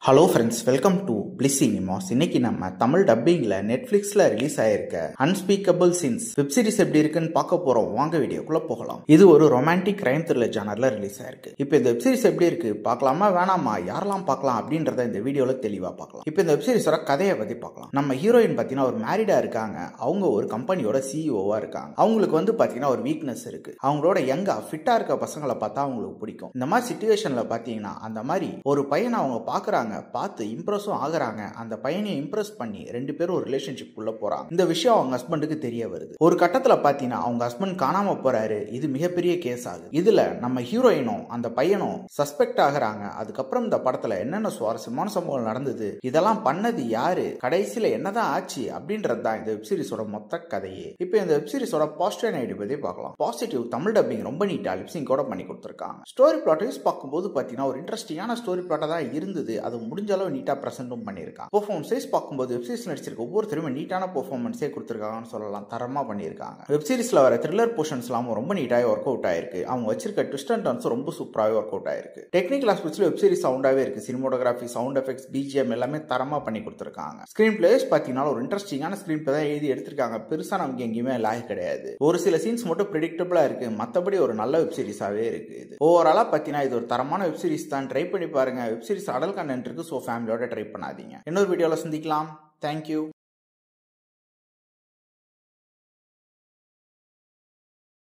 Hello friends, welcome to Bliss Cinemas. இன்னைக்கு நம்ம தமிழ் டப்பிங்ல நெட்ஃபிளிக்ஸ்ல ரிலீஸ் ஆயிருக்க அன்ஸ்பீக்கபிள் சின்ஸ் வெப் சீரிஸ் எப்படி இருக்குன்னு பார்க்க போறோம். வாங்க வீடியோக்குள்ள போகலாம். இது ஒரு ரொமான்டிக் கிரைம் த்ரில்லர் ஜானர்ல ரிலீஸ் ஆயிருக்கு. இப்போ இந்த வெப் சீரிஸ் எப்படி இருக்கு, பார்க்கலாமா வேணாமா, யாரெல்லாம் பார்க்கலாம் அப்படின்றத இந்த வீடியோல தெளிவா பார்க்கலாம். இப்போ இந்த வெப் சீரிஸோட கதையை பத்தி பார்க்கலாம். நம்ம ஹீரோயின் பாத்தீங்கன்னா ஒரு மேரிடா இருக்காங்க. அவங்க ஒரு கம்பெனியோட சிஇஓவா இருக்காங்க. அவங்களுக்கு பாத்தீங்கன்னா ஒரு வீக்னஸ் இருக்கு. அவங்களோட யங்கா ஃபிட்டா இருக்க பசங்களை பார்த்தா அவங்களுக்கு பிடிக்கும். இந்த மாதிரி சிச்சுவேஷன்ல பாத்தீங்கன்னா அந்த மாதிரி ஒரு பையனை அவங்க பாக்குறாங்க, பார்த்து இம்ப்ரெஸும் ஆகுறாங்க. அந்த பையனை இம்ப்ரெஸ் பண்ணி ரெண்டு பேரும் ஒரு ரிலேஷன்ஷிப் உள்ள போறாங்க. இந்த விஷயம் அவங்க ஹஸ்பண்டுக்கு தெரிய வருது. ஒரு கட்டத்துல பாத்தீங்கன்னா அவங்க ஹஸ்பண்ட் காணாம போறாரு. இது மிகப்பெரிய கேஸ் ஆகுது. இதுல நம்ம ஹீரோயினும் அந்த பையனும் சஸ்பெக்ட் ஆகுறாங்க. அதுக்கப்புறம் இந்த படத்துல என்னென்ன சுவாரஸ்யமான சம்பவங்கள் நடந்தது, இதெல்லாம் பண்ணது யாரு, கடைசியில என்னதான் ஆச்சு அப்படின்றது தான் இந்த வெப் சீரிஸோட மொத்த கதையே. இப்போ இந்த வெப் சீரிஸோட பாசிட்டிவ் ஐடி பத்தி பார்க்கலாம். பாசிட்டிவ், தமிழ் டப்பிங் ரொம்ப நீட்டா லிப்சிங் கூட பண்ணி கொடுத்திருக்காங்க. ஸ்டோரி பிளாட் வைஸ் பார்க்கும்போது பாத்தீங்கன்னா ஒரு இன்ட்ரெஸ்டிங்கான ஸ்டோரி பிளாட்டா தான் இருந்தது. அது முடிஞ்ச அளவு நீட்டா பிரசன்டும் பண்ணியிருக்காங்க. பெர்ஃபார்மன்ஸ் வைஸ் பார்க்கும்போது வெப் சீரிஸ் நடிச்சிருக்க ஒவ்வொருத்தருமே நீட்டான பெர்ஃபார்மன்ஸே கொடுத்திருக்காங்கன்னு சொல்லலாம். தரமா பண்ணியிருக்காங்க. வெப் சீரிஸ்ல வர த்ரில்லர் போர்ஷன்ஸ் எல்லாம் ரொம்ப நீட்டாக ஒர்க் அவுட் ஆயிருக்கு. அவங்க வச்சிருக்க ட்விஸ்ட் அண்ட் டர்ன்ஸ் ரொம்ப சூப்பராகவே ஒர்க் அவுட் ஆயிருக்கு. டெக்னிக்கல் ஆஸ்பெக்ட்ஸ்ல வெப் சீரிஸ் சவுண்டாவே இருக்கு. சினிமோட்டோகிராஃபி, சவுண்ட் எஃபெக்ட்ஸ், பிஜிஎம் எல்லாமே தரமா பண்ணி கொடுத்திருக்காங்க. ஸ்கிரீன் பிளேஸ் பாத்தீங்கன்னா ஒரு இன்ட்ரெஸ்டிங்கான ஸ்கிரீன் பிளே தான் எழுதி எடுத்திருக்காங்க. பெருசா நமக்கு எங்கேயுமே லாக் கிடையாது. ஒரு சில சீன்ஸ் மட்டும் பிரெடிக்டபிளா இருக்கு. மத்தபடி ஒரு நல்ல வெப் சீரிஸாவே இருக்கு. இது ஓவராலா பாத்தீங்கன்னா இது ஒரு தரமான வெப் சீரிஸ் தான். ட்ரை பண்ணி பாருங்க. வெப் சீரிஸ் அடல் கண்டென்ட் இருக்கு. சோ ஃபேமிலியோட ட்ரை பண்ணாதீங்க. இன்னொரு வீடியோல சந்திக்கலாம். தேங்க்யூ.